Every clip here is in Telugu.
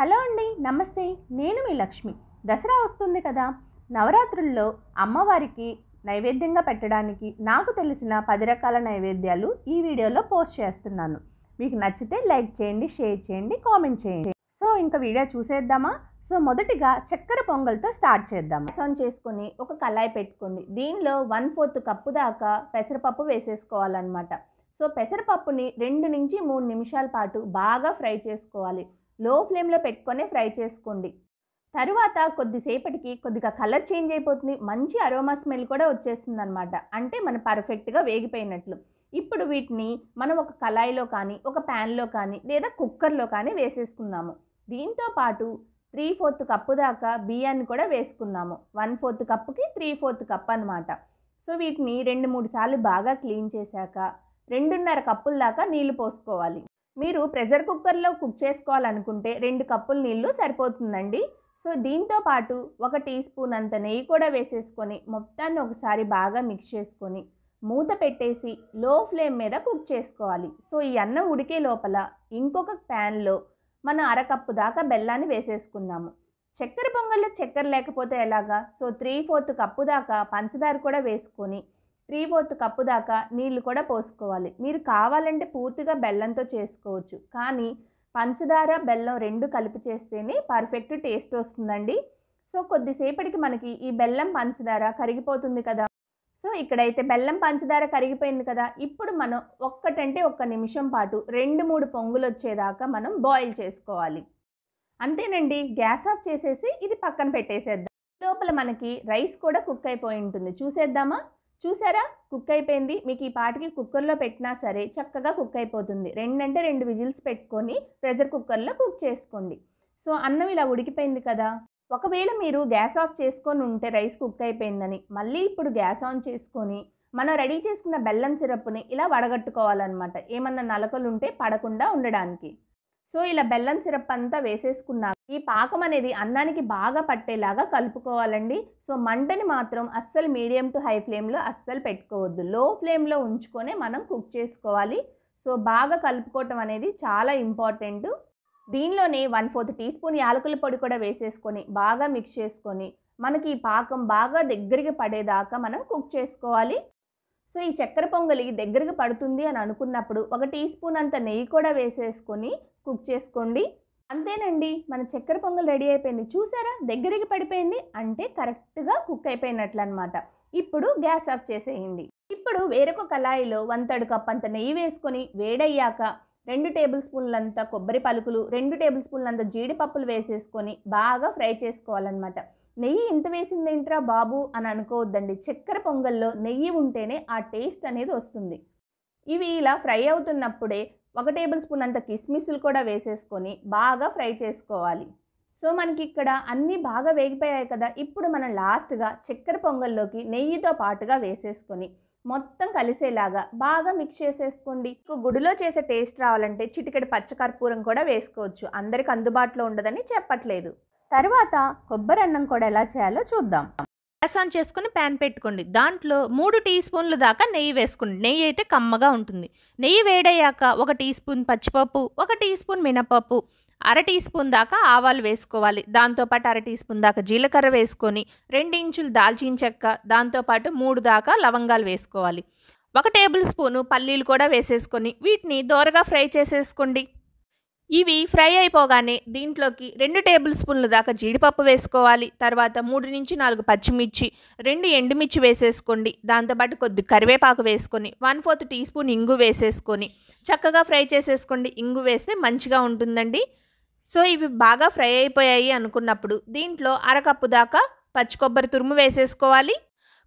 హలో అండి, నమస్తే. నేను మీ లక్ష్మి. దసరా వస్తుంది కదా. నవరాత్రుల్లో అమ్మవారికి నైవేద్యంగా పెట్టడానికి నాకు తెలిసిన 10 రకాల నైవేద్యాలు ఈ వీడియోలో పోస్ట్ చేస్తున్నాను. మీకు నచ్చితే లైక్ చేయండి, షేర్ చేయండి, కామెంట్ చేయండి. సో ఇంకా వీడియో చూసేద్దామా. సో మొదటిగా చక్కెర పొంగల్తో స్టార్ట్ చేద్దాం. ఆన్ చేసుకొని ఒక కళాయి పెట్టుకోండి. దీనిలో 1/4 కప్పు దాకా పెసరపప్పు వేసేసుకోవాలన్నమాట. సో పెసరపప్పుని 2 నుంచి 3 నిమిషాల పాటు బాగా ఫ్రై చేసుకోవాలి. లో ఫ్లేమ్లో పెట్టుకొని ఫ్రై చేసుకోండి. తరువాత కొద్దిసేపటికి కొద్దిగా కలర్ చేంజ్ అయిపోతుంది, మంచి అరోమా స్మెల్ కూడా వచ్చేస్తుంది అనమాట. అంటే మనం పర్ఫెక్ట్గా వేగిపోయినట్లు. ఇప్పుడు వీటిని మనం ఒక కళాయిలో కానీ, ఒక ప్యాన్లో కానీ, లేదా కుక్కర్లో కానీ వేసేసుకుందాము. దీంతో పాటు 3/4 కప్పు దాకా బియ్యాన్ని కూడా వేసుకుందాము. 1/4 కప్పుకి 3/4 కప్ అనమాట. సో వీటిని 2-3 సార్లు బాగా క్లీన్ చేశాక 2.5 కప్పుల దాకా నీళ్లు పోసుకోవాలి. మీరు ప్రెషర్ కుక్కర్లో కుక్ చేసుకోవాలనుకుంటే 2 కప్పుల నీళ్లు సరిపోతుందండి. సో దీంతో పాటు 1 టీ స్పూన్ అంత నెయ్యి కూడా వేసేసుకొని మొత్తాన్ని ఒకసారి బాగా మిక్స్ చేసుకొని మూత పెట్టేసి లో ఫ్లేమ్ మీద కుక్ చేసుకోవాలి. సో ఈ అన్నం ఉడికే లోపల ఇంకొక ప్యాన్లో మనం 1/2 కప్పు దాకా బెల్లాన్ని వేసేసుకుందాము. చక్కెర పొంగల్లో చక్కెర లేకపోతే ఎలాగా. సో 3/4 కప్పు దాకా పంచదార కూడా వేసుకొని 3/4 కప్పు దాకా నీళ్లు కూడా పోసుకోవాలి. మీరు కావాలంటే పూర్తిగా బెల్లంతో చేసుకోవచ్చు, కానీ పంచదార బెల్లం 2 కలిపి చేస్తేనే పర్ఫెక్ట్ టేస్ట్ వస్తుందండి. సో కొద్దిసేపటికి మనకి ఈ బెల్లం పంచదార కరిగిపోతుంది కదా. సో ఇక్కడైతే బెల్లం పంచదార కరిగిపోయింది కదా. ఇప్పుడు మనం 1 నిమిషం పాటు 2-3 పొంగులు వచ్చేదాకా మనం బాయిల్ చేసుకోవాలి. అంతేనండి, గ్యాస్ ఆఫ్ చేసేసి ఇది పక్కన పెట్టేసేద్దాం. లోపల మనకి రైస్ కూడా కుక్ అయిపోయి ఉంటుంది. చూసేద్దామా. చూసారా, కుక్ అయిపోయింది. మీకు ఈ పాటికి కుక్కర్లో పెట్టినా సరే చక్కగా కుక్ అయిపోతుంది. 2 విజిల్స్ పెట్టుకొని ప్రెషర్ కుక్కర్లో కుక్ చేసుకోండి. సో అన్నం ఇలా ఉడికిపోయింది కదా. ఒకవేళ మీరు గ్యాస్ ఆఫ్ చేసుకొని ఉంటే రైస్ కుక్ అయిపోయిందని, మళ్ళీ ఇప్పుడు గ్యాస్ ఆన్ చేసుకొని మనం రెడీ చేసుకున్న బెల్లం సిరప్ని ఇలా వడగట్టుకోవాలన్నమాట. ఏమన్నా నలకలు ఉంటే పడకుండా ఉండడానికి. సో ఇలా బెల్లం సిరప్ అంతా వేసేసుకున్నాక ఈ పాకం అనేది అన్నానికి బాగా పట్టేలాగా కలుపుకోవాలండి. సో మంటని మాత్రం అస్సలు మీడియం టు హై ఫ్లేమ్లో అస్సలు పెట్టుకోవద్దు. లో ఫ్లేమ్లో ఉంచుకొని మనం కుక్ చేసుకోవాలి. సో బాగా కలుపుకోవటం అనేది చాలా ఇంపార్టెంట్. దీనిలోనే 1/4 టీ స్పూన్ యాలకుల పొడి కూడా వేసేసుకొని బాగా మిక్స్ చేసుకొని మనకి ఈ పాకం బాగా దగ్గరికి పడేదాకా మనం కుక్ చేసుకోవాలి. సో ఈ చక్కెర పొంగలి దగ్గరికి పడుతుంది అని అనుకున్నప్పుడు 1 టీ స్పూన్ అంత నెయ్యి కూడా వేసేసుకొని కుక్ చేసుకోండి. అంతేనండి, మన చక్కెర పొంగల్ రెడీ అయిపోయింది. చూసారా, దగ్గరికి పడిపోయింది అంటే కరెక్ట్గా కుక్ అయిపోయినట్లు అనమాట. ఇప్పుడు గ్యాస్ ఆఫ్ చేసేయండి. ఇప్పుడు వేరొక కళాయిలో 1/3 కప్ అంత నెయ్యి వేసుకొని వేడయ్యాక 2 టేబుల్ స్పూన్లంత కొబ్బరి పలుకులు, 2 టేబుల్ స్పూన్లంత జీడిపప్పులు వేసేసుకొని బాగా ఫ్రై చేసుకోవాలన్నమాట. నెయ్యి ఇంత వేసిందేంట్రా బాబు అని అనుకోవద్దండి. చక్కెర పొంగల్లో నెయ్యి ఉంటేనే ఆ టేస్ట్ అనేది వస్తుంది. ఇవి ఇలా ఫ్రై అవుతున్నప్పుడే 1 టేబుల్ స్పూన్ అంత కిస్మిస్లు కూడా వేసేసుకొని బాగా ఫ్రై చేసుకోవాలి. సో మనకి ఇక్కడ అన్నీ బాగా వేగిపోయాయి కదా. ఇప్పుడు మనం లాస్ట్గా చక్కెర పొంగల్లోకి నెయ్యితో పాటుగా వేసేసుకొని మొత్తం కలిసేలాగా బాగా మిక్స్ చేసేసుకోండి. గుడిలో చేసే టేస్ట్ రావాలంటే చిటికెడు పచ్చకర్పూరం కూడా వేసుకోవచ్చు. అందరికి అందుబాటులో ఉండదని చెప్పట్లేదు. తర్వాత కొబ్బరి అన్నం కూడా ఎలా చేయాలో చూద్దాం. గ్యాస్ ఆన్ చేసుకుని ప్యాన్ పెట్టుకోండి. దాంట్లో 3 టీ స్పూన్లు దాకా నెయ్యి వేసుకోండి. నెయ్యి అయితే కమ్మగా ఉంటుంది. నెయ్యి వేడయ్యాక 1 టీ స్పూన్ పచ్చిపప్పు, 1 టీ స్పూన్ మినపప్పు, 1/2 టీ స్పూన్ దాకా ఆవాలు వేసుకోవాలి. దాంతోపాటు 1/2 టీ స్పూన్ దాకా జీలకర్ర వేసుకొని 2 ఇంచులు దాల్చిన చెక్క, దాంతోపాటు 3 దాకా లవంగాలు వేసుకోవాలి. 1 టేబుల్ స్పూను పల్లీలు కూడా వేసేసుకొని వీటిని దోరగా ఫ్రై చేసేసుకోండి. ఇవి ఫ్రై అయిపోగానే దీంట్లోకి 2 టేబుల్ స్పూన్ల దాకా జీడిపప్పు వేసుకోవాలి. తర్వాత 3-4 పచ్చిమిర్చి, 2 ఎండుమిర్చి వేసేసుకోండి. దాంతోపాటు కొద్ది కరివేపాకు వేసుకొని 1/4 టీ స్పూన్ ఇంగు వేసేసుకొని చక్కగా ఫ్రై చేసేసుకోండి. ఇంగు వేస్తే మంచిగా ఉంటుందండి. సో ఇవి బాగా ఫ్రై అయిపోయాయి అనుకున్నప్పుడు దీంట్లో 1/2 కప్పు దాకా పచ్చి కొబ్బరి తురుము వేసేసుకోవాలి.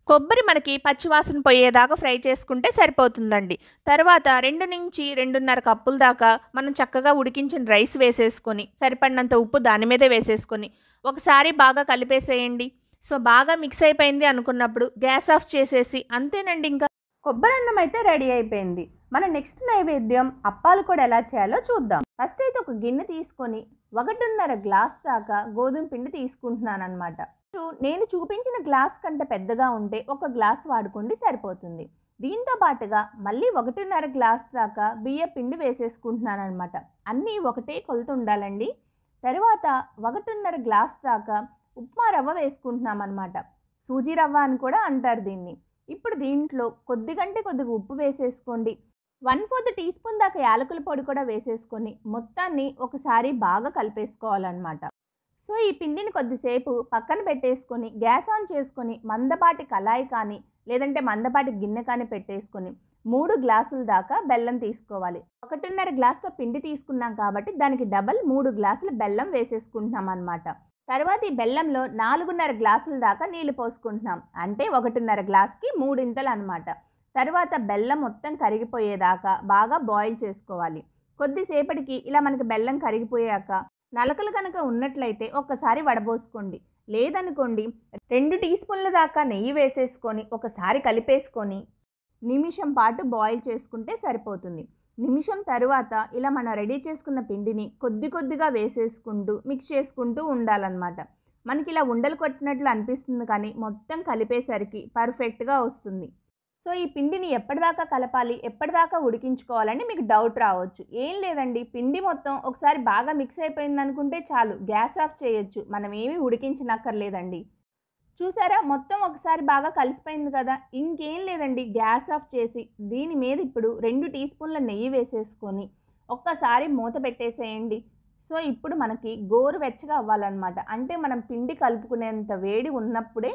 కొబ్బరి మనకి పచ్చివాసన పోయేదాకా ఫ్రై చేసుకుంటే సరిపోతుందండి. తర్వాత 2 నుంచి 2.5 కప్పుల దాకా మనం చక్కగా ఉడికించిన రైస్ వేసేసుకొని సరిపడినంత ఉప్పు దాని మీదే వేసేసుకొని ఒకసారి బాగా కలిపేసేయండి. సో బాగా మిక్స్ అయిపోయింది అనుకున్నప్పుడు గ్యాస్ ఆఫ్ చేసేసి అంతేనండి. ఇంకా కొబ్బరి అన్నం అయితే రెడీ అయిపోయింది. మన నెక్స్ట్ నైవేద్యం అప్పాలు కూడా ఎలా చేయాలో చూద్దాం. ఫస్ట్ అయితే ఒక గిన్నె తీసుకొని 1.5 గ్లాస్ దాకా గోధుమ పిండి తీసుకుంటున్నాను అనమాట. నేను చూపించిన గ్లాస్ కంటే పెద్దగా ఉంటే 1 గ్లాస్ వాడుకోండి, సరిపోతుంది. దీంతో పాటుగా మళ్ళీ 1.5 గ్లాస్ దాకా బియ్య పిండి వేసేసుకుంటున్నాను అనమాట. అన్నీ ఒకటే కొలత ఉండాలండి. తర్వాత 1.5 గ్లాస్ దాకా ఉప్మా రవ్వ వేసుకుంటున్నాం అన్నమాట. సూజీ రవ్వ అని కూడా అంటారు దీన్ని. ఇప్పుడు దీంట్లో కొద్దిగంటే కొద్దిగా ఉప్పు వేసేసుకోండి. 1/4 టీ స్పూన్ దాకా యాలకుల పొడి కూడా వేసేసుకొని మొత్తాన్ని ఒకసారి బాగా కలిపేసుకోవాలన్నమాట. సో ఈ పిండిని కొద్దిసేపు పక్కన పెట్టేసుకొని గ్యాస్ ఆన్ చేసుకొని మందపాటి కళాయి కానీ లేదంటే మందపాటి గిన్నె కానీ పెట్టేసుకొని 3 గ్లాసుల దాకా బెల్లం తీసుకోవాలి. 1.5 గ్లాసుతో పిండి తీసుకున్నాం కాబట్టి దానికి డబల్ 3 గ్లాసుల బెల్లం వేసేసుకుంటున్నాం అన్నమాట. తర్వాత ఈ బెల్లంలో 4.5 గ్లాసుల దాకా నీళ్లు పోసుకుంటున్నాం. అంటే 1.5 గ్లాస్కి 3 అన్నమాట. తర్వాత బెల్లం మొత్తం కరిగిపోయేదాకా బాగా బాయిల్ చేసుకోవాలి. కొద్దిసేపటికి ఇలా మనకి బెల్లం కరిగిపోయాక నలకలు కనుక ఉన్నట్లయితే ఒక్కసారి వడబోసుకోండి. లేదనుకోండి 2 టీ స్పూన్ల దాకా నెయ్యి వేసేసుకొని ఒకసారి కలిపేసుకొని నిమిషం పాటు బాయిల్ చేసుకుంటే సరిపోతుంది. నిమిషం తర్వాత ఇలా మనం రెడీ చేసుకున్న పిండిని కొద్దిగా వేసేసుకుంటూ మిక్స్ చేసుకుంటూ ఉండాలన్నమాట. మనకి ఇలా ఉండలు కొట్టినట్లు అనిపిస్తుంది కానీ మొత్తం కలిపేసరికి పర్ఫెక్ట్గా వస్తుంది. సో ఈ పిండిని ఎప్పటిదాకా కలపాలి, ఎప్పటిదాకా ఉడికించుకోవాలని మీకు డౌట్ రావచ్చు. ఏం లేదండి, పిండి మొత్తం ఒకసారి బాగా మిక్స్ అయిపోయింది అనుకుంటే చాలు, గ్యాస్ ఆఫ్ చేయొచ్చు. మనం ఏమీ ఉడికించనక్కర్లేదండి. చూసారా, మొత్తం ఒకసారి బాగా కలిసిపోయింది కదా. ఇంకేం లేదండి, గ్యాస్ ఆఫ్ చేసి దీని మీద ఇప్పుడు 2 టీ స్పూన్ల నెయ్యి వేసేసుకొని ఒక్కసారి మూత పెట్టేసేయండి. సో ఇప్పుడు మనకి గోరువెచ్చగా అవ్వాలన్నమాట. అంటే మనం పిండి కలుపుకునేంత వేడి ఉన్నప్పుడే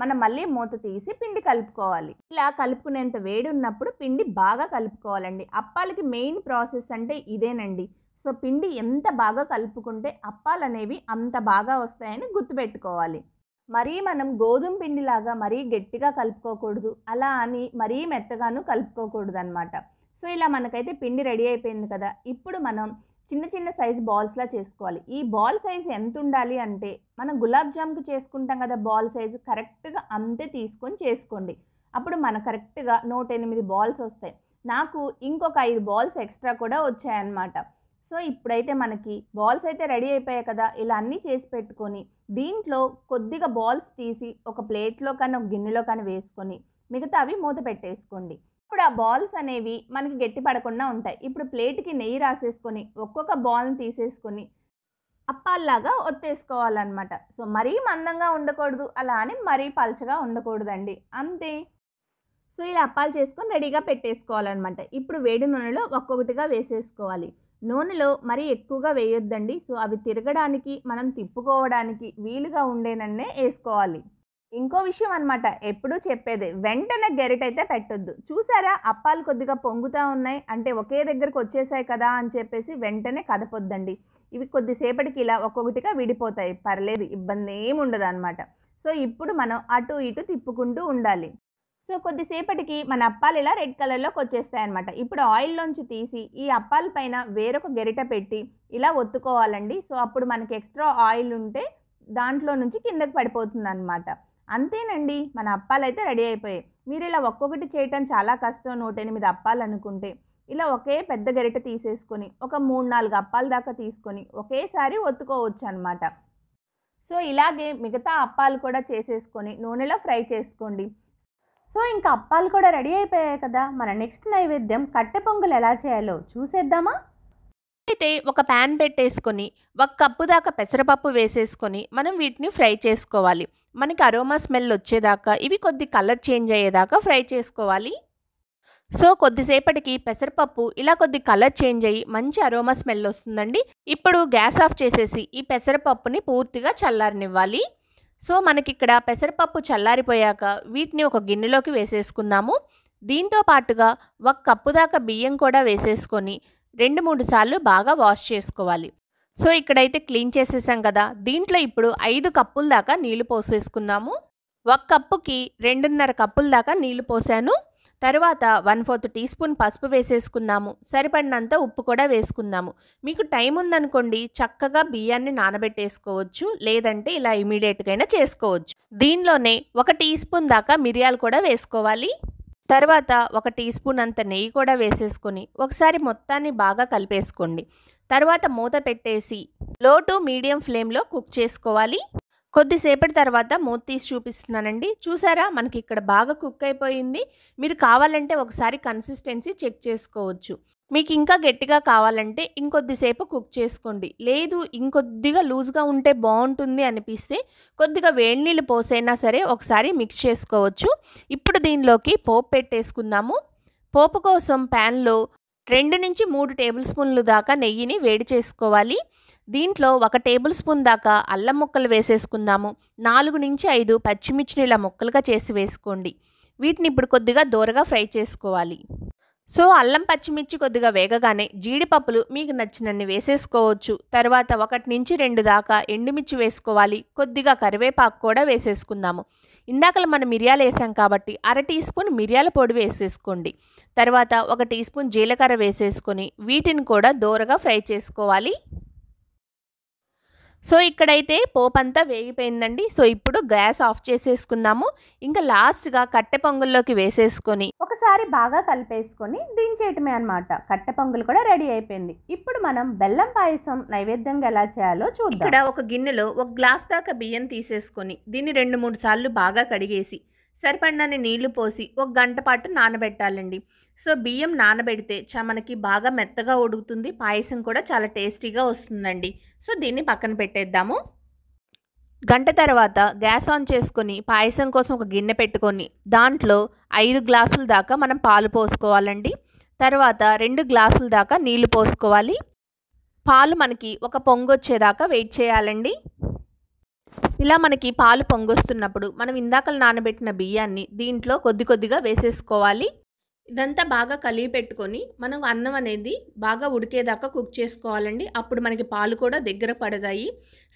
మనం మళ్ళీ మూత తీసి పిండి కలుపుకోవాలి. ఇలా కలుపుకునేంత వేడి ఉన్నప్పుడు పిండి బాగా కలుపుకోవాలండి. అప్పాలకి మెయిన్ ప్రాసెస్ అంటే ఇదేనండి. సో పిండి ఎంత బాగా కలుపుకుంటే అప్పాలు అనేవి అంత బాగా వస్తాయని గుర్తుపెట్టుకోవాలి. మరీ మనం గోధుమ పిండిలాగా మరీ గట్టిగా కలుపుకోకూడదు, అలా అని మరీ మెత్తగాను కలుపుకోకూడదు అనమాట. సో ఇలా మనకైతే పిండి రెడీ అయిపోయింది కదా. ఇప్పుడు మనం చిన్న సైజు బాల్స్లా చేసుకోవాలి. ఈ బాల్ సైజు ఎంత ఉండాలి అంటే మనం గులాబ్ జామ్కి చేసుకుంటాం కదా బాల్ సైజు, కరెక్ట్గా అంతే తీసుకొని చేసుకోండి. అప్పుడు మన కరెక్ట్గా 108 బాల్స్ వస్తాయి. నాకు ఇంకొక 5 బాల్స్ ఎక్స్ట్రా కూడా వచ్చాయన్నమాట. సో ఇప్పుడైతే మనకి బాల్స్ అయితే రెడీ అయిపోయాయి కదా. ఇలా అన్నీ చేసి పెట్టుకొని దీంట్లో కొద్దిగా బాల్స్ తీసి ఒక ప్లేట్లో కానీ ఒక గిన్నెలో కానీ వేసుకొని మిగతా అవి మూత పెట్టేసుకోండి. ఇప్పుడు ఆ బాల్స్ అనేవి మనకి గట్టి పడకుండా ఉంటాయి. ఇప్పుడు ప్లేట్కి నెయ్యి రాసేసుకొని ఒక్కొక్క బాల్ని తీసేసుకొని అప్పాల్లాగా ఒత్తేసుకోవాలన్నమాట. సో మరీ మందంగా ఉండకూడదు, అలా అని మరీ పల్చగా ఉండకూడదండి, అంతే. సో ఇలా అప్పాలు చేసుకొని రెడీగా పెట్టేసుకోవాలన్నమాట. ఇప్పుడు వేడి నూనెలో ఒక్కొక్కటిగా వేసేసుకోవాలి. నూనెలో మరీ ఎక్కువగా వేయొద్దండి. సో అవి తిరగడానికి మనం తిప్పుకోవడానికి వీలుగా ఉండేనన్నే వేసుకోవాలి. ఇంకో విషయం అనమాట, ఎప్పుడూ చెప్పేదే, వెంటనే గెరిటైతే పెట్టొద్దు. చూసారా, అప్పాలు కొద్దిగా పొంగుతూ ఉన్నాయి అంటే ఒకే దగ్గరకు వచ్చేసాయి కదా అని చెప్పేసి వెంటనే కదపొద్దండి. ఇవి కొద్దిసేపటికి ఇలా ఒక్కొక్కటిగా విడిపోతాయి, పర్లేదు, ఇబ్బంది ఏమి ఉండదు అనమాట. సో ఇప్పుడు మనం అటు ఇటు తిప్పుకుంటూ ఉండాలి. సో కొద్దిసేపటికి మన అప్పాలు ఇలా రెడ్ కలర్లోకి వచ్చేస్తాయి అనమాట. ఇప్పుడు ఆయిల్లోంచి తీసి ఈ అప్పాల పైన వేరొక గెరిట పెట్టి ఇలా ఒత్తుకోవాలండి. సో అప్పుడు మనకి ఎక్స్ట్రా ఆయిల్ ఉంటే దాంట్లో నుంచి కిందకి పడిపోతుంది అనమాట. అంతేనండి, మన అప్పాలు అయితే రెడీ అయిపోయాయి. మీరు ఇలా ఒక్కొక్కటి చేయటం చాలా కష్టం, 108 అప్పాలు అనుకుంటే ఇలా ఒకే పెద్ద గరిటె తీసేసుకొని ఒక 3-4 అప్పాల దాకా తీసుకొని ఒకేసారి ఒత్తుకోవచ్చు అనమాట. సో ఇలాగే మిగతా అప్పాలు కూడా చేసేసుకొని నూనెలో ఫ్రై చేసుకోండి. సో ఇంకా అప్పాలు కూడా రెడీ అయిపోయాయి కదా. మన నెక్స్ట్ నైవేద్యం కట్టె పొంగల్ ఎలా చేయాలో చూసేద్దామా. అయితే ఒక ప్యాన్ పెట్టేసుకొని 1 కప్పు దాకా పెసరపప్పు వేసేసుకొని మనం వీటిని ఫ్రై చేసుకోవాలి. మనకి అరోమా స్మెల్ వచ్చేదాకా, ఇవి కొద్ది కలర్ చేంజ్ అయ్యేదాకా ఫ్రై చేసుకోవాలి. సో కొద్దిసేపటికి పెసరపప్పు ఇలా కొద్ది కలర్ చేంజ్ అయ్యి మంచి అరోమా స్మెల్ వస్తుందండి. ఇప్పుడు గ్యాస్ ఆఫ్ చేసేసి ఈ పెసరపప్పుని పూర్తిగా చల్లారనివ్వాలి. సో మనకి ఇక్కడ పెసరపప్పు చల్లారిపోయాక వీటిని ఒక గిన్నెలోకి వేసేసుకుందాము. దీంతో పాటుగా 1 కప్పు దాకా బియ్యం కూడా వేసేసుకొని 2-3 సార్లు బాగా వాష్ చేసుకోవాలి. సో ఇక్కడైతే క్లీన్ చేసేసాం కదా. దీంట్లో ఇప్పుడు 5 కప్పుల దాకా నీళ్లు పోసేసుకుందాము. 1 కప్పుకి 2.5 కప్పుల దాకా నీళ్లు పోసాను. తర్వాత 1/4 టీ స్పూన్ పసుపు వేసేసుకుందాము. సరిపడినంత ఉప్పు కూడా వేసుకుందాము. మీకు టైం ఉందనుకోండి చక్కగా బియ్యాన్ని నానబెట్టేసుకోవచ్చు, లేదంటే ఇలా ఇమీడియట్గా అయినా చేసుకోవచ్చు. దీనిలోనే 1 టీ స్పూన్ దాకా మిరియాలు కూడా వేసుకోవాలి. తర్వాత 1 టీ స్పూన్ అంత నెయ్యి కూడా వేసేసుకొని ఒకసారి మొత్తాన్ని బాగా కలిపేసుకోండి. తర్వాత మూత పెట్టేసి లో టు మీడియం ఫ్లేమ్లో కుక్ చేసుకోవాలి. కొద్దిసేపటి తర్వాత మూత తీసి చూపిస్తున్నానండి. చూసారా, మనకి ఇక్కడ బాగా కుక్ అయిపోయింది. మీరు కావాలంటే ఒకసారి కన్సిస్టెన్సీ చెక్ చేసుకోవచ్చు. మీకు ఇంకా గట్టిగా కావాలంటే ఇంకొద్దిసేపు కుక్ చేసుకోండి. లేదు ఇంకొద్దిగా లూజ్‌గా ఉంటే బావుంటుంది అనిపిస్తే కొద్దిగా వేడి నీళ్ళు పోసైనా సరే ఒకసారి మిక్స్ చేసుకోవచ్చు. ఇప్పుడు దీనిలోకి పోపు పెట్టేసుకుందాము. పోపు కోసం ప్యాన్‌లో 2-3 టేబుల్ స్పూన్లు దాకా నెయ్యిని వేడి చేసుకోవాలి. దీంట్లో 1 టేబుల్ స్పూన్ దాకా అల్లం ముక్కలు వేసేసుకుందాము. 4-5 పచ్చిమిర్చిని ఇలా ముక్కలుగా చేసి వేసుకోండి. వీటిని ఇప్పుడు కొద్దిగా దోరగా ఫ్రై చేసుకోవాలి. సో అల్లం పచ్చిమిర్చి కొద్దిగా వేగగానే జీడిపప్పులు మీకు నచ్చినన్ని వేసేసుకోవచ్చు. తర్వాత 1-2 దాకా ఎండుమిర్చి వేసుకోవాలి. కొద్దిగా కరివేపాకు కూడా వేసేసుకుందాము. ఇందాకలు మనం మిరియాలు వేసాం కాబట్టి 1/2 టీ స్పూన్ మిరియాల పొడి వేసేసుకోండి. తర్వాత 1 టీ స్పూన్ జీలకర్ర వేసేసుకొని వీటిని కూడా దోరగా ఫ్రై చేసుకోవాలి. సో ఇక్కడైతే పోపంతా వేగిపోయిందండి. సో ఇప్పుడు గ్యాస్ ఆఫ్ చేసేసుకుందాము. ఇంకా లాస్ట్‌గా కట్టె పొంగల్లోకి వేసేసుకొని ఒకసారి బాగా కలిపేసుకొని దించేయటమే అన్నమాట. కట్టె పొంగల్ కూడా రెడీ అయిపోయింది. ఇప్పుడు మనం బెల్లం పాయసం నైవేద్యంగా ఎలా చేయాలో చూద్దాం. ఇక్కడ ఒక గిన్నెలో 1 గ్లాస్ దాకా బియ్యం తీసేసుకొని దీన్ని 2-3 సార్లు బాగా కడిగేసి సరిపడినన్ని నీళ్లు పోసి 1 గంట పాటు నానబెట్టాలండి. సో బియ్యం నానబెడితే మనకి బాగా మెత్తగా ఉడుకుతుంది. పాయసం కూడా చాలా టేస్టీగా వస్తుందండి. సో దీన్ని పక్కన పెట్టేద్దాము. గంట తర్వాత గ్యాస్ ఆన్ చేసుకొని పాయసం కోసం ఒక గిన్నె పెట్టుకొని దాంట్లో 5 గ్లాసుల దాకా మనం పాలు పోసుకోవాలండి. తర్వాత 2 గ్లాసుల దాకా నీళ్లు పోసుకోవాలి. పాలు మనకి ఒక పొంగొచ్చేదాకా వెయిట్ చేయాలండి. ఇలా మనకి పాలు పొంగొస్తున్నప్పుడు మనం ఇందాకలు నానబెట్టిన బియ్యాన్ని దీంట్లో కొద్దిగా వేసేసుకోవాలి. ఇదంతా బాగా కలిపి పెట్టుకొని మనం అన్నం అనేది బాగా ఉడికేదాకా కుక్ చేసుకోవాలండి. అప్పుడు మనకి పాలు కూడా దగ్గర పడతాయి.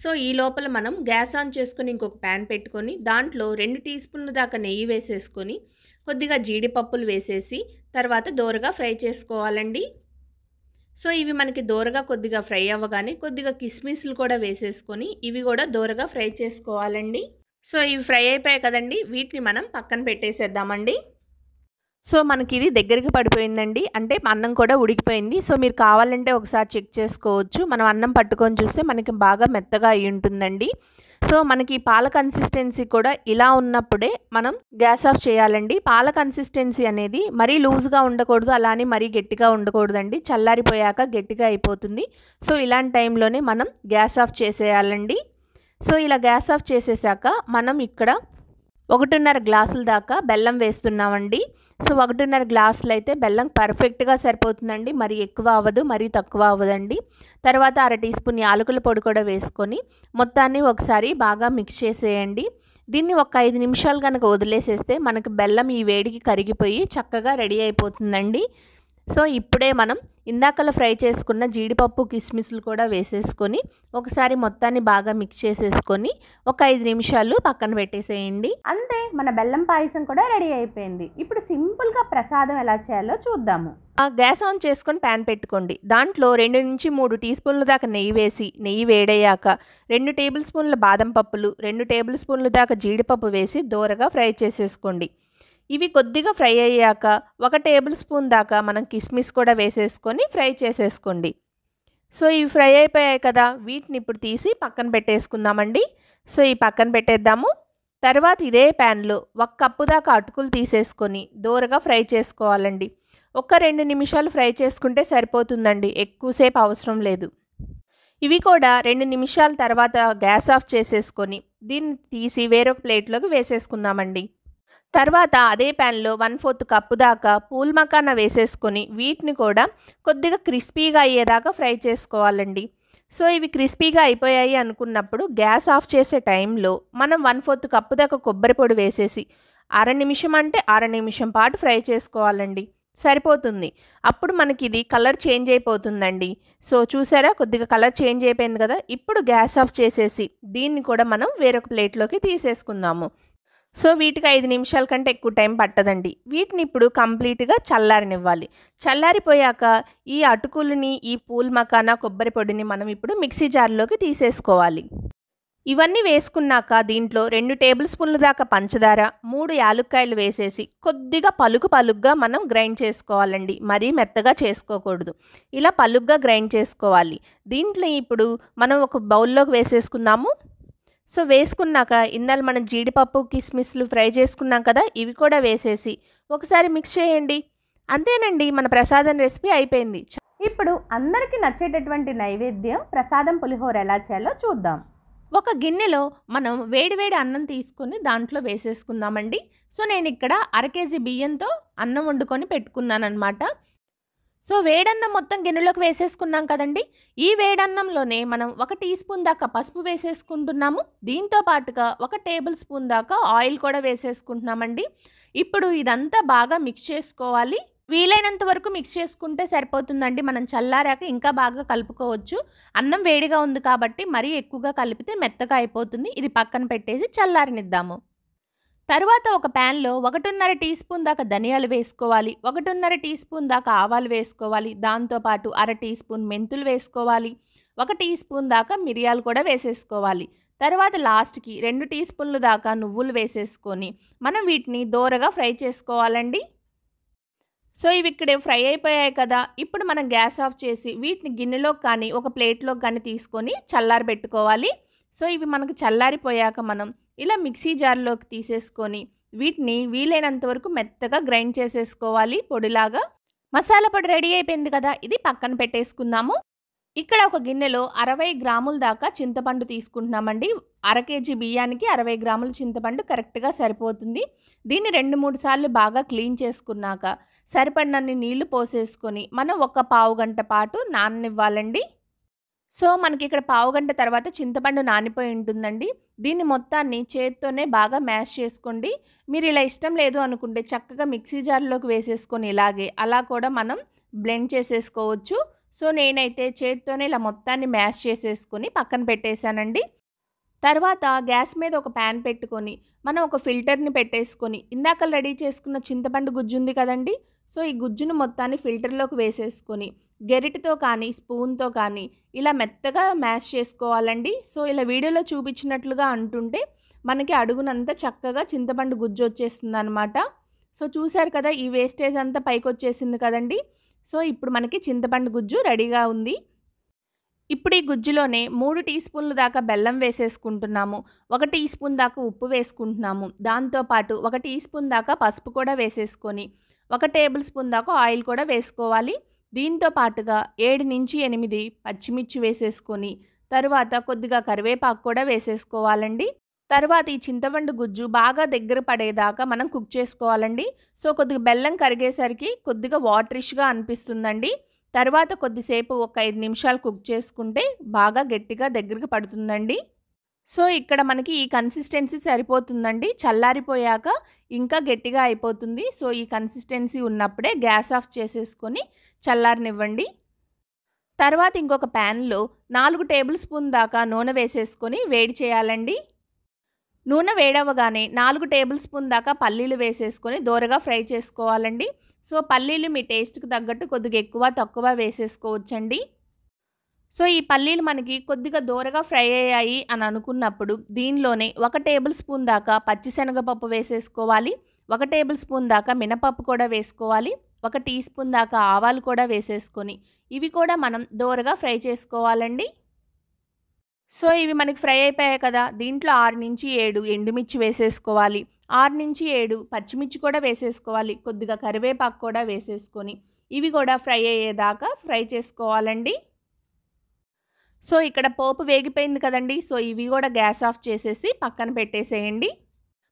సో ఈ లోపల మనం గ్యాస్ ఆన్ చేసుకొని ఇంకొక ప్యాన్ పెట్టుకొని దాంట్లో 2 టీ స్పూన్ల దాకా నెయ్యి వేసేసుకొని కొద్దిగా జీడిపప్పులు వేసేసి తర్వాత దోరగా ఫ్రై చేసుకోవాలండి. సో ఇవి మనకి దోరగా కొద్దిగా ఫ్రై అవ్వగానే కొద్దిగా కిస్మిస్లు కూడా వేసేసుకొని ఇవి కూడా దోరగా ఫ్రై చేసుకోవాలండి. సో ఇవి ఫ్రై అయిపోయాయి కదండి, వీటిని మనం పక్కన పెట్టేసేద్దామండి. సో మనకి ఇది దగ్గరికి పడిపోయిందండి, అంటే అన్నం కూడా ఉడికిపోయింది. సో మీరు కావాలంటే ఒకసారి చెక్ చేసుకోవచ్చు. మనం అన్నం పట్టుకొని చూస్తే మనకి బాగా మెత్తగా అయి ఉంటుందండి. సో మనకి పాల కన్సిస్టెన్సీ కూడా ఇలా ఉన్నప్పుడే మనం గ్యాస్ ఆఫ్ చేయాలండి. పాల కన్సిస్టెన్సీ అనేది మరీ లూజ్గా ఉండకూడదు, అలానే మరీ గట్టిగా ఉండకూడదండి. చల్లారిపోయాక గట్టిగా అయిపోతుంది. సో ఇలాంటి టైంలోనే మనం గ్యాస్ ఆఫ్ చేసేయాలండి. సో ఇలా గ్యాస్ ఆఫ్ చేసేసాక మనం ఇక్కడ 1.5 గ్లాసుల దాకా బెల్లం వేస్తున్నామండి. సో 1.5 గ్లాసులు అయితే బెల్లం పర్ఫెక్ట్గా సరిపోతుందండి. మరి ఎక్కువ అవ్వదు, మరీ తక్కువ అవ్వదండి. తర్వాత 1/2 టీ స్పూన్ యాలకుల పొడి కూడా వేసుకొని మొత్తాన్ని ఒకసారి బాగా మిక్స్ చేసేయండి. దీన్ని ఒక 5 నిమిషాలు కనుక వదిలేసేస్తే మనకి బెల్లం ఈ వేడికి కరిగిపోయి చక్కగా రెడీ అయిపోతుందండి. సో ఇప్పుడే మనం ఇందాకలా ఫ్రై చేసుకున్న జీడిపప్పు కిస్మిస్లు కూడా వేసేసుకొని ఒకసారి మొత్తాన్ని బాగా మిక్స్ చేసేసుకొని ఒక 5 నిమిషాలు పక్కన పెట్టేసేయండి. అంతే, మన బెల్లం పాయసం కూడా రెడీ అయిపోయింది. ఇప్పుడు సింపుల్గా ప్రసాదం ఎలా చేయాలో చూద్దాము. గ్యాస్ ఆన్ చేసుకొని ప్యాన్ పెట్టుకోండి. దాంట్లో 2-3 టీ స్పూన్ల దాకా నెయ్యి వేసి నెయ్యి వేడయ్యాక 2 టేబుల్ స్పూన్ల బాదం పప్పులు 2 టేబుల్ స్పూన్ల దాకా జీడిపప్పు వేసి దోరగా ఫ్రై చేసేసుకోండి. ఇవి కొద్దిగా ఫ్రై అయ్యాక 1 టేబుల్ స్పూన్ దాకా మనం కిస్మిస్ కూడా వేసేసుకొని ఫ్రై చేసేసుకోండి. సో ఇవి ఫ్రై అయిపోయాయి కదా, వీటిని ఇప్పుడు తీసి పక్కన పెట్టేసుకుందామండి. సో ఈ పక్కన పెట్టేద్దాము. తర్వాత ఇదే ప్యాన్లో 1 కప్పు దాకా అటుకులు తీసేసుకొని దోరగా ఫ్రై చేసుకోవాలండి. ఒక 2 నిమిషాలు ఫ్రై చేసుకుంటే సరిపోతుందండి, ఎక్కువసేపు అవసరం లేదు. ఇవి కూడా 2 నిమిషాల తర్వాత గ్యాస్ ఆఫ్ చేసేసుకొని దీన్ని తీసి వేరొక ప్లేట్లోకి వేసేసుకుందామండి. తర్వాత అదే ప్యాన్లో 1/4 కప్పు దాకా పూల్ మకానా వేసేసుకొని వీటిని కూడా కొద్దిగా క్రిస్పీగా అయ్యేదాకా ఫ్రై చేసుకోవాలండి. సో ఇవి క్రిస్పీగా అయిపోయాయి అనుకున్నప్పుడు గ్యాస్ ఆఫ్ చేసే టైంలో మనం 1/4 కప్పు దాకా కొబ్బరి పొడి వేసేసి 1/2 నిమిషం అంటే 1/2 నిమిషం పాటు ఫ్రై చేసుకోవాలండి. సరిపోతుంది. అప్పుడు మనకి ఇది కలర్ చేంజ్ అయిపోతుందండి. సో చూసారా, కొద్దిగా కలర్ చేంజ్ అయిపోయింది కదా. ఇప్పుడు గ్యాస్ ఆఫ్ చేసేసి దీన్ని కూడా మనం వేరొక ప్లేట్లోకి తీసేసుకుందాము. సో వీటికి 5 నిమిషాల కంటే ఎక్కువ టైం పట్టదండి. వీటిని ఇప్పుడు కంప్లీట్గా చల్లారనివ్వాలి. చల్లారిపోయాక ఈ అటుకులని ఈ పూల్ మకానా కొబ్బరి పొడిని మనం ఇప్పుడు మిక్సీ జార్లోకి తీసేసుకోవాలి. ఇవన్నీ వేసుకున్నాక దీంట్లో 2 టేబుల్ స్పూన్ల దాకా పంచదార 3 యాలుక్కాయలు వేసేసి కొద్దిగా పలుకుగా మనం గ్రైండ్ చేసుకోవాలండి. మరీ మెత్తగా చేసుకోకూడదు, ఇలా పలుగ్గా గ్రైండ్ చేసుకోవాలి. దీంట్లో ఇప్పుడు మనం ఒక బౌల్లోకి వేసేసుకుందాము. సో వేసుకున్నాక ఇందాక మనం జీడిపప్పు కిస్మిస్లు ఫ్రై చేసుకున్నాం కదా, ఇవి కూడా వేసేసి ఒకసారి మిక్స్ చేయండి. అంతేనండి, మన ప్రసాదం రెసిపీ అయిపోయింది. ఇప్పుడు అందరికీ నచ్చేటటువంటి నైవేద్యం ప్రసాదం పులిహోర ఎలా చేయాలో చూద్దాం. ఒక గిన్నెలో మనం వేడివేడి అన్నం తీసుకొని దాంట్లో వేసేసుకుందామండి. సో నేను ఇక్కడ అరకేజీ బియ్యంతో అన్నం వండుకొని పెట్టుకున్నానమాట. సో వేడన్నం మొత్తం గిన్నెలోకి వేసేసుకున్నాం కదండి. ఈ వేడన్నంలోనే మనం 1 టీ స్పూన్ దాకా పసుపు వేసేసుకుంటున్నాము. దీంతో పాటుగా 1 టేబుల్ స్పూన్ దాకా ఆయిల్ కూడా వేసేసుకుంటున్నామండి. ఇప్పుడు ఇదంతా బాగా మిక్స్ చేసుకోవాలి. వీలైనంత వరకు మిక్స్ చేసుకుంటే సరిపోతుందండి. మనం చల్లారాక ఇంకా బాగా కలుపుకోవచ్చు. అన్నం వేడిగా ఉంది కాబట్టి మరీ ఎక్కువగా కలిపితే మెత్తగా అయిపోతుంది. ఇది పక్కన పెట్టేసి చల్లారనిద్దాము. తరువాత ఒక ప్యాన్లో 1.5 టీ స్పూన్ దాకా ధనియాలు వేసుకోవాలి. 1.5 టీ స్పూన్ దాకా ఆవాలు వేసుకోవాలి. దాంతోపాటు 1/2 టీ స్పూన్ మెంతులు వేసుకోవాలి. 1 టీ స్పూన్ దాకా మిరియాలు కూడా వేసేసుకోవాలి. తర్వాత లాస్ట్కి 2 టీ స్పూన్లు దాకా నువ్వులు వేసేసుకొని మనం వీటిని దోరగా ఫ్రై చేసుకోవాలండి. సో ఇవి ఇక్కడ ఫ్రై అయిపోయాయి కదా. ఇప్పుడు మనం గ్యాస్ ఆఫ్ చేసి వీటిని గిన్నెలోకి కానీ ఒక ప్లేట్లోకి కానీ తీసుకొని చల్లారబెట్టుకోవాలి. సో ఇవి మనకు చల్లారిపోయాక మనం ఇలా మిక్సీ జార్లోకి తీసేసుకొని వీటిని వీలైనంత వరకు మెత్తగా గ్రైండ్ చేసేసుకోవాలి పొడిలాగా. మసాలా పొడి రెడీ అయిపోయింది కదా, ఇది పక్కన పెట్టేసుకుందాము. ఇక్కడ ఒక గిన్నెలో 60 గ్రాముల దాకా చింతపండు తీసుకుంటున్నామండి. 1 కేజీ బియ్యానికి 60 గ్రాముల చింతపండు కరెక్ట్గా సరిపోతుంది. దీన్ని 2-3 సార్లు బాగా క్లీన్ చేసుకున్నాక సరిపడినన్ని నీళ్లు పోసేసుకొని మనం ఒక పావు గంట పాటు నాననివ్వాలండి. సో మనకి ఇక్కడ పావు గంట తర్వాత చింతపండు నానిపోయి ఉంటుందండి. దీన్ని మొత్తాన్ని చేత్తోనే బాగా మ్యాష్ చేసుకోండి. మీరు ఇలా ఇష్టం లేదు అనుకుంటే చక్కగా మిక్సీ జార్లోకి వేసేసుకొని ఇలాగే అలా కూడా మనం బ్లెండ్ చేసేసుకోవచ్చు. సో నేనైతే చేత్తోనే ఇలా మొత్తాన్ని మ్యాష్ చేసేసుకొని పక్కన పెట్టేశానండి. తర్వాత గ్యాస్ మీద ఒక ప్యాన్ పెట్టుకొని మనం ఒక ఫిల్టర్ని పెట్టేసుకొని ఇందాక రెడీ చేసుకున్న చింతపండు గుజ్జు ఉంది కదండి. సో ఈ గుజ్జును మొత్తాన్ని ఫిల్టర్లోకి వేసేసుకొని గెరిటితో కానీ స్పూన్తో కానీ ఇలా మెత్తగా మ్యాష్ చేసుకోవాలండి. సో ఇలా వీడియోలో చూపించినట్లుగా అంటుంటే మనకి అడుగునంతా చక్కగా చింతపండు గుజ్జు వచ్చేస్తుంది అనమాట. సో చూసారు కదా, ఈ వేస్టేజ్ అంతా పైకి వచ్చేసింది కదండి. సో ఇప్పుడు మనకి చింతపండు గుజ్జు రెడీగా ఉంది. ఇప్పుడు ఈ గుజ్జులోనే 3 టీ స్పూన్లు దాకా బెల్లం వేసేసుకుంటున్నాము. 1 టీ స్పూన్ దాకా ఉప్పు వేసుకుంటున్నాము. దాంతోపాటు 1 టీ స్పూన్ దాకా పసుపు కూడా వేసేసుకొని 1 టేబుల్ స్పూన్ దాకా ఆయిల్ కూడా వేసుకోవాలి. దీంతో పాటుగా 7-8 పచ్చిమిర్చి వేసేసుకొని తర్వాత కొద్దిగా కరివేపాకు కూడా వేసేసుకోవాలండి. తర్వాత ఈ చింతపండు గుజ్జు బాగా దగ్గర పడేదాకా మనం కుక్ చేసుకోవాలండి. సో కొద్దిగా బెల్లం కరిగేసరికి కొద్దిగా వాటరిష్గా అనిపిస్తుందండి. తర్వాత కొద్దిసేపు ఒక 5 నిమిషాలు కుక్ చేసుకుంటే బాగా గట్టిగా దగ్గరికి పడుతుందండి. సో ఇక్కడ మనకి ఈ కన్సిస్టెన్సీ సరిపోతుందండి. చల్లారిపోయాక ఇంకా గట్టిగా అయిపోతుంది. సో ఈ కన్సిస్టెన్సీ ఉన్నప్పుడే గ్యాస్ ఆఫ్ చేసేసుకొని చల్లారనివ్వండి. తర్వాత ఇంకొక ప్యాన్లో 4 టేబుల్ స్పూన్ దాకా నూనె వేసేసుకొని వేడి చేయాలండి. నూనె వేడవగానే 4 టేబుల్ స్పూన్ దాకా పల్లీలు వేసేసుకొని దోరగా ఫ్రై చేసుకోవాలండి. సో పల్లీలు మీ టేస్ట్కి తగ్గట్టు కొద్దిగా ఎక్కువ తక్కువ వేసేసుకోవచ్చండి. సో ఈ పల్లీలు మనకి కొద్దిగా దోరగా ఫ్రై అయ్యాయి అని అనుకున్నప్పుడు దీనిలోనే 1 టేబుల్ స్పూన్ దాకా పచ్చిశనగపప్పు వేసేసుకోవాలి. 1 టేబుల్ స్పూన్ దాకా మినపప్పు కూడా వేసుకోవాలి. 1 టీ స్పూన్ దాకా ఆవాలు కూడా వేసేసుకొని ఇవి కూడా మనం దోరగా ఫ్రై చేసుకోవాలండి. సో ఇవి మనకి ఫ్రై అయిపోయాయి కదా. దీంట్లో 6-7 ఎండుమిర్చి వేసేసుకోవాలి. 6-7 పచ్చిమిర్చి కూడా వేసేసుకోవాలి. కొద్దిగా కరివేపాకు కూడా వేసేసుకొని ఇవి కూడా ఫ్రై అయ్యేదాకా ఫ్రై చేసుకోవాలండి. సో ఇక్కడ పోపు వేగిపోయింది కదండి. సో ఇవి కూడా గ్యాస్ ఆఫ్ చేసేసి పక్కన పెట్టేసేయండి.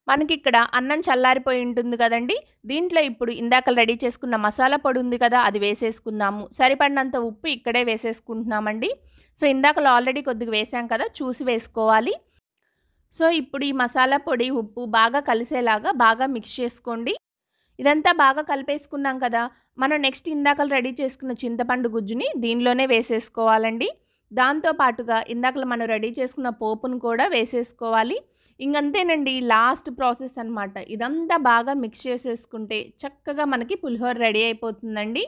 మనకి ఇక్కడ అన్నం చల్లారిపోయి ఉంటుంది కదండి. దీంట్లో ఇప్పుడు ఇందాక రెడీ చేసుకున్న మసాలా పొడి ఉంది కదా, అది వేసేసుకుందాము. సరిపడినంత ఉప్పు ఇక్కడే వేసేసుకుంటున్నామండి. సో ఇందాకలో ఆల్రెడీ కొద్దిగా వేసాం కదా, చూసి వేసుకోవాలి. సో ఇప్పుడు ఈ మసాలా పొడి ఉప్పు బాగా కలిసేలాగా బాగా మిక్స్ చేసుకోండి. ఇదంతా బాగా కలిపేసుకున్నాం కదా. మనం నెక్స్ట్ ఇందాకలు రెడీ చేసుకున్న చింతపండు గుజ్జుని దీనిలోనే వేసేసుకోవాలండి. దాంతో పాటుగా ఇందాకలు మనం రెడీ చేసుకున్న పోపును కూడా వేసేసుకోవాలి. ఇంకంతేనండి, లాస్ట్ ప్రాసెస్ అనమాట. ఇదంతా బాగా మిక్స్ చేసేసుకుంటే చక్కగా మనకి పులిహోర రెడీ అయిపోతుందండి.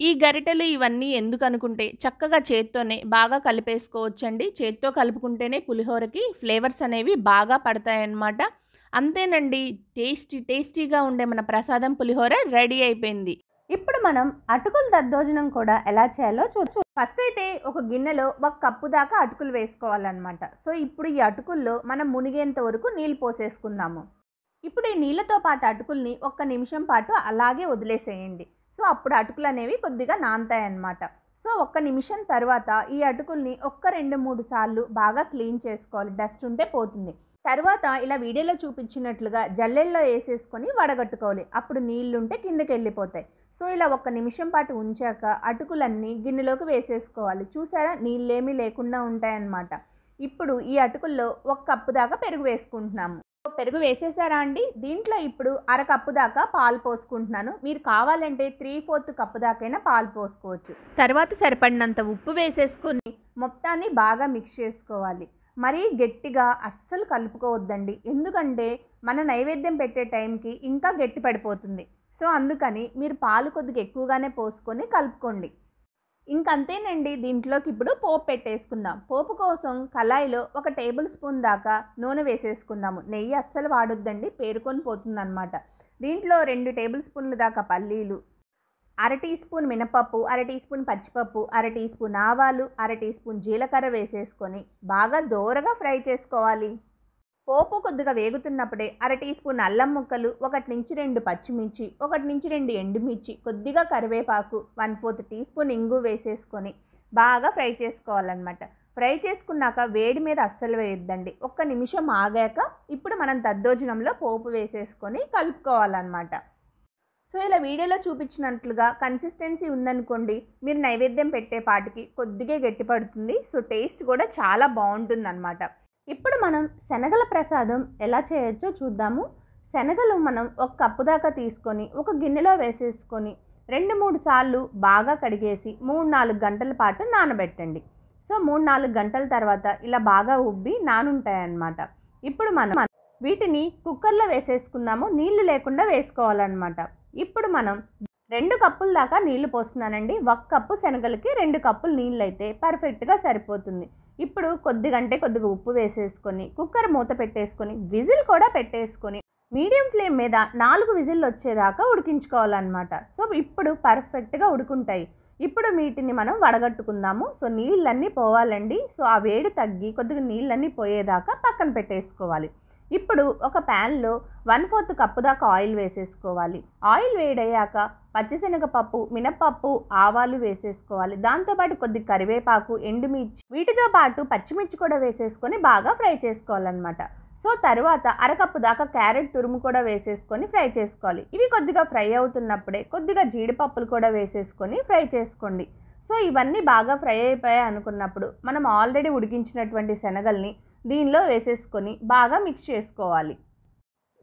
ఈ గరిటెలు ఇవన్నీ ఎందుకు అనుకుంటే చక్కగా చేత్తోనే బాగా కలిపేసుకోవచ్చండి. చేత్తో కలుపుకుంటేనే పులిహోరకి ఫ్లేవర్స్ అనేవి బాగా పడతాయన్నమాట. అంతేనండి, టేస్టీగా ఉండే మన ప్రసాదం పులిహోర రెడీ అయిపోయింది. ఇప్పుడు మనం అటుకుల దద్దోజనం కూడా ఎలా చేయాలో చూద్దాం. ఫస్ట్ అయితే ఒక గిన్నెలో 1 కప్పు దాకా అటుకులు వేసుకోవాలన్నమాట. సో ఇప్పుడు ఈ అటుకుల్లో మనం మునిగేంత వరకు నీళ్ళు పోసేసుకుందాము. ఇప్పుడు ఈ నీళ్ళతో పాటు అటుకుల్ని ఒక్క నిమిషం పాటు అలాగే వదిలేసేయండి. సో అప్పుడు అటుకులు అనేవి కొద్దిగా నానతాయి అన్నమాట. సో ఒక్క నిమిషం తర్వాత ఈ అటుకుల్ని ఒక్క 2-3 సార్లు బాగా క్లీన్ చేసుకోవాలి, డస్ట్ ఉంటే పోతుంది. తర్వాత ఇలా వీడియోలో చూపించినట్లుగా జల్లెల్లో వేసేసుకొని వడగట్టుకోవాలి. అప్పుడు నీళ్లుంటే కిందకి వెళ్ళిపోతాయి. సో ఇలా ఒక్క నిమిషం పాటు ఉంచాక అటుకులన్నీ గిన్నెలోకి వేసేసుకోవాలి. చూసారా, నీళ్ళేమీ లేకుండా ఉంటాయన్నమాట. ఇప్పుడు ఈ అటుకుల్లో 1 కప్పు దాకా పెరుగు వేసుకుంటున్నాము. పెరుగు వేసేసారా అండి? దీంట్లో ఇప్పుడు 1/2 కప్పు దాకా పాలు పోసుకుంటున్నాను. మీరు కావాలంటే 3/4 కప్పు దాకైనా పాలు పోసుకోవచ్చు. తర్వాత సరిపడినంత ఉప్పు వేసేసుకొని మొత్తాన్ని బాగా మిక్స్ చేసుకోవాలి. మరీ గట్టిగా అస్సలు కలుపుకోవద్దండి, ఎందుకంటే మన నైవేద్యం పెట్టే టైంకి ఇంకా గట్టి పడిపోతుంది. సో అందుకని మీరు పాలు కొద్దిగా ఎక్కువగానే పోసుకొని కలుపుకోండి. ఇంకంతేనండి. దీంట్లోకి ఇప్పుడు పోపు పెట్టేసుకుందాం. పోపు కోసం కళాయిలో 1 టేబుల్ స్పూన్ దాకా నూనె వేసేసుకుందాము. నెయ్యి అస్సలు వాడొద్దండి, పేరుకొని పోతుందన్నమాట. దీంట్లో 2 టేబుల్ స్పూన్ల దాకా పల్లీలు, 1/2 టీ స్పూన్ మినపప్పు, 1/2 టీ స్పూన్ పచ్చిపప్పు, 1/2 టీ స్పూన్ ఆవాలు, 1/2 టీ స్పూన్ జీలకర్ర వేసేసుకొని బాగా దోరగా ఫ్రై చేసుకోవాలి. పోపు కొద్దిగా వేగుతున్నప్పుడే 1/2 టీ స్పూన్ అల్లం ముక్కలు, 1-2 పచ్చిమిర్చి, 1-2 ఎండుమిర్చి, కొద్దిగా కరివేపాకు, 1/4 టీ స్పూన్ ఇంగు వేసేసుకొని బాగా ఫ్రై చేసుకోవాలన్నమాట. ఫ్రై చేసుకున్నాక వేడి మీద అస్సలు వేయొద్దండి. 1 నిమిషం ఆగాక ఇప్పుడు మనం దద్దోజనంలో పోపు వేసేసుకొని కలుపుకోవాలన్నమాట. సో ఇలా వీడియోలో చూపించినట్లుగా కన్సిస్టెన్సీ ఉందనుకోండి, మీరు నైవేద్యం పెట్టే పాటికి కొద్దిగా గట్టిపడుతుంది. సో టేస్ట్ కూడా చాలా బాగుంటుందన్నమాట. ఇప్పుడు మనం శనగల ప్రసాదం ఎలా చేయొచ్చో చూద్దాము. శనగలు మనం 1 కప్పు దాకా తీసుకొని ఒక గిన్నెలో వేసేసుకొని 2-3 సార్లు బాగా కడిగేసి 3-4 గంటల పాటు నానబెట్టండి. సో 3-4 గంటల తర్వాత ఇలా బాగా ఉబ్బి నానుంటాయన్నమాట. ఇప్పుడు మనం వీటిని కుక్కర్లో వేసేసుకుందాము. నీళ్లు లేకుండా వేసుకోవాలన్నమాట. ఇప్పుడు మనం 2 కప్పుల దాకా నీళ్లు పోస్తున్నానండి. 1 కప్పు శనగలకి 2 కప్పులు నీళ్ళు అయితే పర్ఫెక్ట్గా సరిపోతుంది. ఇప్పుడు కొద్దిగా ఉప్పు వేసేసుకొని కుక్కర్ మూత పెట్టేసుకొని విజిల్ కూడా పెట్టేసుకొని మీడియం ఫ్లేమ్ మీద 4 విజిల్లు వచ్చేదాకా ఉడికించుకోవాలన్నమాట. సో ఇప్పుడు పర్ఫెక్ట్గా ఉడుకుంటాయి. ఇప్పుడు వీటిని మనం వడగట్టుకుందాము. సో నీళ్ళన్నీ పోవాలండి. సో ఆ వేడి తగ్గి కొద్దిగా నీళ్ళన్నీ పోయేదాకా పక్కన పెట్టేసుకోవాలి. ఇప్పుడు ఒక ప్యాన్లో 1/4 కప్పు దాకా ఆయిల్ వేసేసుకోవాలి. ఆయిల్ వేడయ్యాక పచ్చిశనగపప్పు, మినపప్పు, ఆవాలు వేసేసుకోవాలి. దాంతోపాటు కొద్ది కరివేపాకు, ఎండుమిర్చి, వీటితో పాటు పచ్చిమిర్చి కూడా వేసేసుకొని బాగా ఫ్రై చేసుకోవాలన్నమాట. సో తర్వాత 1/2 కప్పు దాకా క్యారెట్ తురుము కూడా వేసేసుకొని ఫ్రై చేసుకోవాలి. ఇవి కొద్దిగా ఫ్రై అవుతున్నప్పుడే కొద్దిగా జీడిపప్పులు కూడా వేసేసుకొని ఫ్రై చేసుకోండి. సో ఇవన్నీ బాగా ఫ్రై అయిపోయాయి అనుకున్నప్పుడు మనం ఆల్రెడీ ఉడికించినటువంటి శనగల్ని దీనిలో వేసేసుకొని బాగా మిక్స్ చేసుకోవాలి.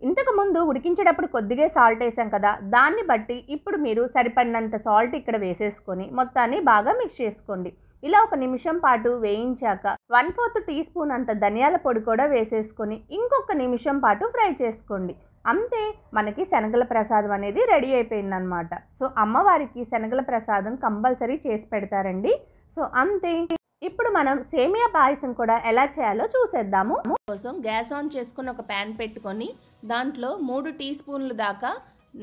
ఇంతకుముందు ఉడికించేటప్పుడు కొద్దిగా సాల్ట్ వేసాం కదా, దాన్ని బట్టి ఇప్పుడు మీరు సరిపడినంత సాల్ట్ ఇక్కడ వేసేసుకొని మొత్తాన్ని బాగా మిక్స్ చేసుకోండి. ఇలా 1 నిమిషం పాటు వేయించాక 1/4 టీ స్పూన్ అంత ధనియాల పొడి కూడా వేసేసుకొని ఇంకొక నిమిషం పాటు ఫ్రై చేసుకోండి. అంతే, మనకి శనగల ప్రసాదం అనేది రెడీ అయిపోయిందనమాట. సో అమ్మవారికి శనగల ప్రసాదం కంపల్సరీ చేసి పెడతారండి. సో అంతే. ఇప్పుడు మనం సేమియా పాయసం కూడా ఎలా చేయాలో చూసేద్దాము. కోసం గ్యాస్ ఆన్ చేసుకుని ఒక ప్యాన్ పెట్టుకొని దాంట్లో 3 టీ స్పూన్లు దాకా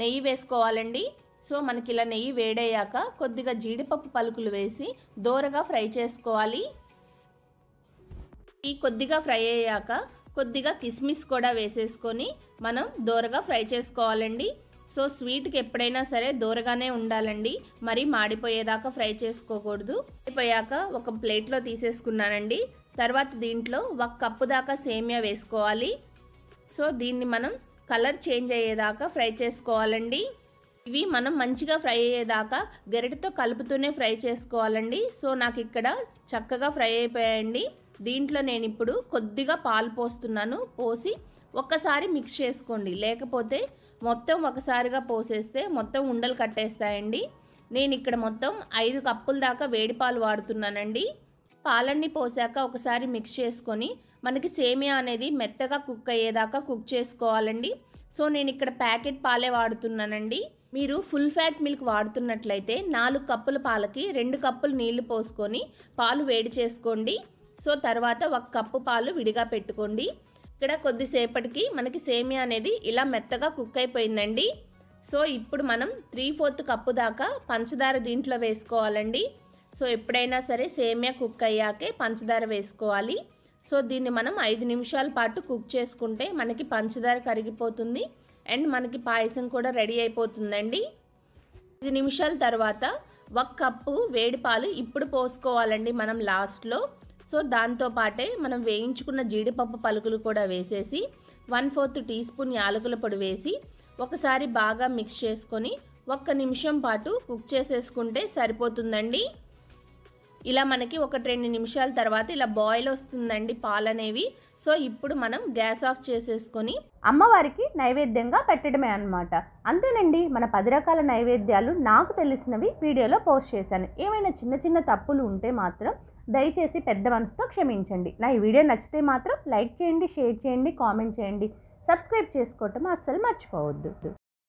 నెయ్యి వేసుకోవాలండి. సో మనకి ఇలా నెయ్యి వేడయ్యాక కొద్దిగా జీడిపప్పు పలుకులు వేసి దోరగా ఫ్రై చేసుకోవాలి. ఈ కొద్దిగా ఫ్రై అయ్యాక కొద్దిగా కిస్మిస్ కూడా వేసేసుకొని మనం దోరగా ఫ్రై చేసుకోవాలండి. సో స్వీట్కి ఎప్పుడైనా సరే దోరగానే ఉండాలండి, మరీ మాడిపోయేదాకా ఫ్రై చేసుకోకూడదు. అయిపోయాక ఒక ప్లేట్లో తీసేసుకున్నానండి. తర్వాత దీంట్లో 1 కప్పు దాకా సేమియా వేసుకోవాలి. సో దీన్ని మనం కలర్ చేంజ్ అయ్యేదాకా ఫ్రై చేసుకోవాలండి. ఇవి మనం మంచిగా ఫ్రై అయ్యేదాకా గరిటెతో కలుపుతూనే ఫ్రై చేసుకోవాలండి. సో నాకు ఇక్కడ చక్కగా ఫ్రై అయిపోయాయండి. దీంట్లో నేను ఇప్పుడు కొద్దిగా పాలు పోస్తున్నాను. పోసి ఒక్కసారి మిక్స్ చేసుకోండి, లేకపోతే మొత్తం ఒకసారిగా పోసేస్తే మొత్తం ఉండలు కట్టేస్తాయండి. నేను ఇక్కడ మొత్తం 5 కప్పుల దాకా వేడి పాలు వాడుతున్నానండి. పాలన్నీ పోసాక ఒకసారి మిక్స్ చేసుకొని మనకి సేమియా అనేది మెత్తగా కుక్ అయ్యేదాకా కుక్ చేసుకోవాలండి. సో నేను ఇక్కడ ప్యాకెట్ పాలే వాడుతున్నానండి. మీరు ఫుల్ ఫ్యాట్ మిల్క్ వాడుతున్నట్లయితే 4 కప్పుల పాలకి 2 కప్పులు నీళ్లు పోసుకొని పాలు వేడి చేసుకోండి. సో తర్వాత 1 కప్పు పాలు విడిగా పెట్టుకోండి. ఇక్కడ కొద్దిసేపటికి మనకి సేమియా అనేది ఇలా మెత్తగా కుక్ అయిపోయిందండి. సో ఇప్పుడు మనం 3/4 కప్పు దాకా పంచదార దీంట్లో వేసుకోవాలండి. సో ఎప్పుడైనా సరే సేమియా కుక్ అయ్యాకే పంచదార వేసుకోవాలి. సో దీన్ని మనం 5 నిమిషాల పాటు కుక్ చేసుకుంటే మనకి పంచదార కరిగిపోతుంది అండ్ మనకి పాయసం కూడా రెడీ అయిపోతుందండి. 5 నిమిషాల తర్వాత 1 కప్పు వేడి పాలు ఇప్పుడు పోసుకోవాలండి మనం లాస్ట్లో. సో దాంతో పాటే మనం వేయించుకున్న జీడిపప్పు పలుకులు కూడా వేసేసి 1/4 టీ స్పూన్ యాలకుల పొడి వేసి ఒకసారి బాగా మిక్స్ చేసుకొని 1 నిమిషం పాటు కుక్ చేసేసుకుంటే సరిపోతుందండి. ఇలా మనకి 1-2 నిమిషాల తర్వాత ఇలా బాయిల్ వస్తుందండి పాలు అనేవి. సో ఇప్పుడు మనం గ్యాస్ ఆఫ్ చేసేసుకొని అమ్మవారికి నైవేద్యంగా పెట్టడమే అన్నమాట. అంతేనండి, మన 10 రకాల నైవేద్యాలు నాకు తెలిసినవి వీడియోలో పోస్ట్ చేశాను. ఏమైనా చిన్న చిన్న తప్పులు ఉంటే మాత్రం దయచేసి పెద్ద మనసుతో క్షమించండి. నా ఈ వీడియో నచ్చితే మాత్రం లైక్ చేయండి, షేర్ చేయండి, కామెంట్ చేయండి, సబ్స్క్రైబ్ చేసుకోవటం అస్సలు మర్చిపోవద్దు.